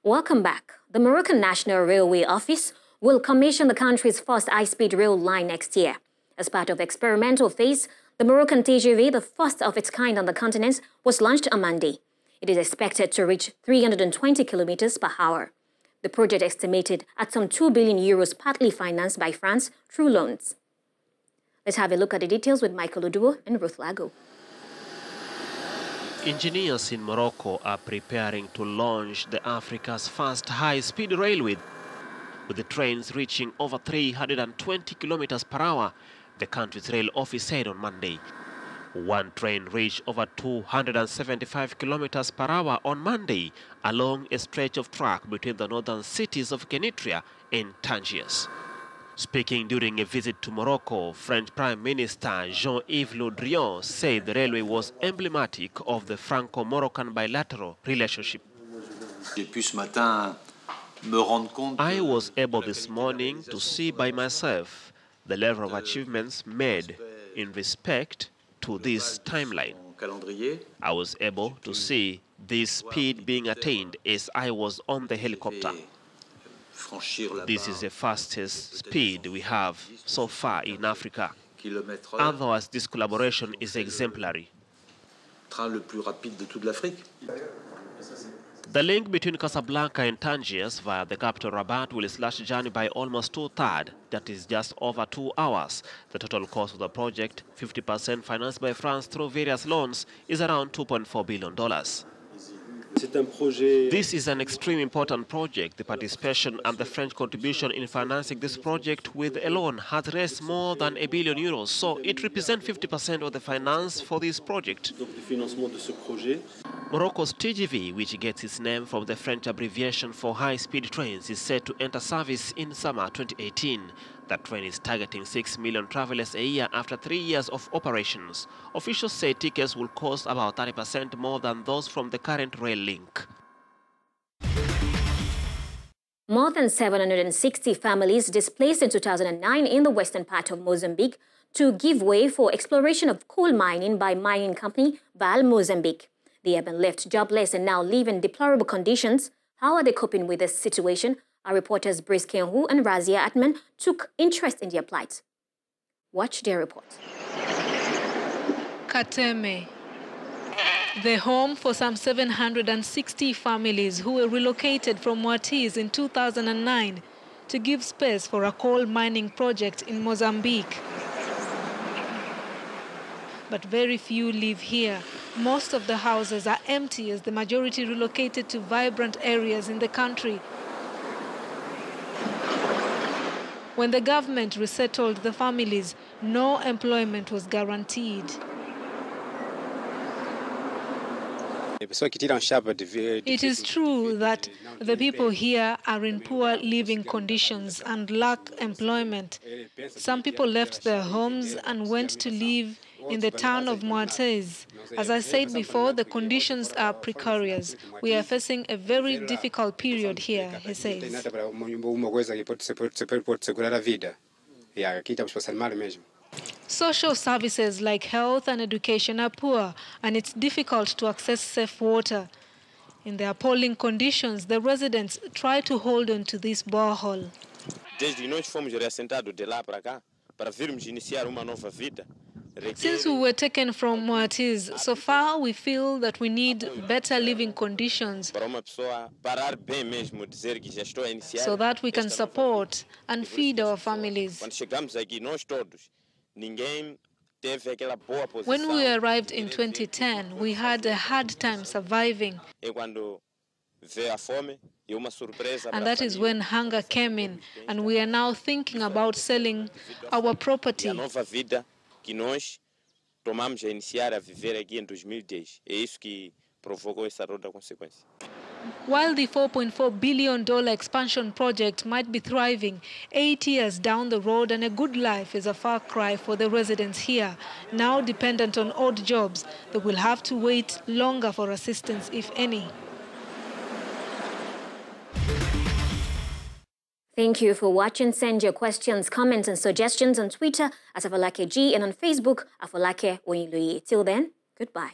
Welcome back. The Moroccan National Railway Office will commission the country's first high-speed rail line next year. As part of the experimental phase, the Moroccan TGV, the first of its kind on the continent, was launched on Monday. It is expected to reach 320 kilometers per hour. The project estimated at some 2 billion euros, partly financed by France through loans. Let's have a look at the details with Michael Oduo and Ruth Lago. Engineers in Morocco are preparing to launch the Africa's first high-speed railway, with the trains reaching over 320 kilometers per hour, the country's rail office said on Monday. One train reached over 275 kilometers per hour on Monday along a stretch of track between the northern cities of Kenitria and Tangiers. Speaking during a visit to Morocco, French Prime Minister Jean-Yves Le Drian said the railway was emblematic of the Franco-Moroccan bilateral relationship. I was able this morning to see by myself the level of achievements made in respect to this timeline. I was able to see this speed being attained as I was on the helicopter. This is the fastest speed we have so far in Africa. Otherwise, this collaboration is exemplary. The link between Casablanca and Tangiers via the capital Rabat will slash the journey by almost 2/3. That is just over 2 hours. The total cost of the project, 50% financed by France through various loans, is around $2.4 billion. This is an extremely important project. The participation and the French contribution in financing this project with a loan has raised more than €1 billion, so it represents 50% of the finance for this project. Morocco's TGV, which gets its name from the French abbreviation for high-speed trains, is set to enter service in summer 2018. That train is targeting 6 million travelers a year after 3 years of operations. Officials say tickets will cost about 30% more than those from the current rail link. More than 760 families displaced in 2009 in the western part of Mozambique to give way for exploration of coal mining by mining company Val Mozambique. They have been left jobless and now live in deplorable conditions. How are they coping with this situation? Our reporters Brice Kenhu and Razia Atman took interest in their plight. Watch their report. Kateme, the home for some 760 families who were relocated from Moatiz in 2009 to give space for a coal mining project in Mozambique. But very few live here. Most of the houses are empty as the majority relocated to vibrant areas in the country. When the government resettled the families, no employment was guaranteed. It is true that the people here are in poor living conditions and lack employment. Some people left their homes and went to live in the town of Moatiz. As I said before, the conditions are precarious. We are facing a very difficult period here, he says. Social services like health and education are poor, and it's difficult to access safe water. In the appalling conditions, the residents try to hold on to this borehole. Since we were taken from Moatiz, so far we feel that we need better living conditions so that we can support and feed our families. When we arrived in 2010, we had a hard time surviving. And that is when hunger came in, and we are now thinking about selling our property. While the $4.4 billion expansion project might be thriving, 8 years down the road and a good life is a far cry for the residents here. Now dependent on odd jobs, they will have to wait longer for assistance, if any. Thank you for watching. Send your questions, comments, and suggestions on Twitter at AfolakeG and on Facebook, Afolake Oyinloye. Till then, goodbye.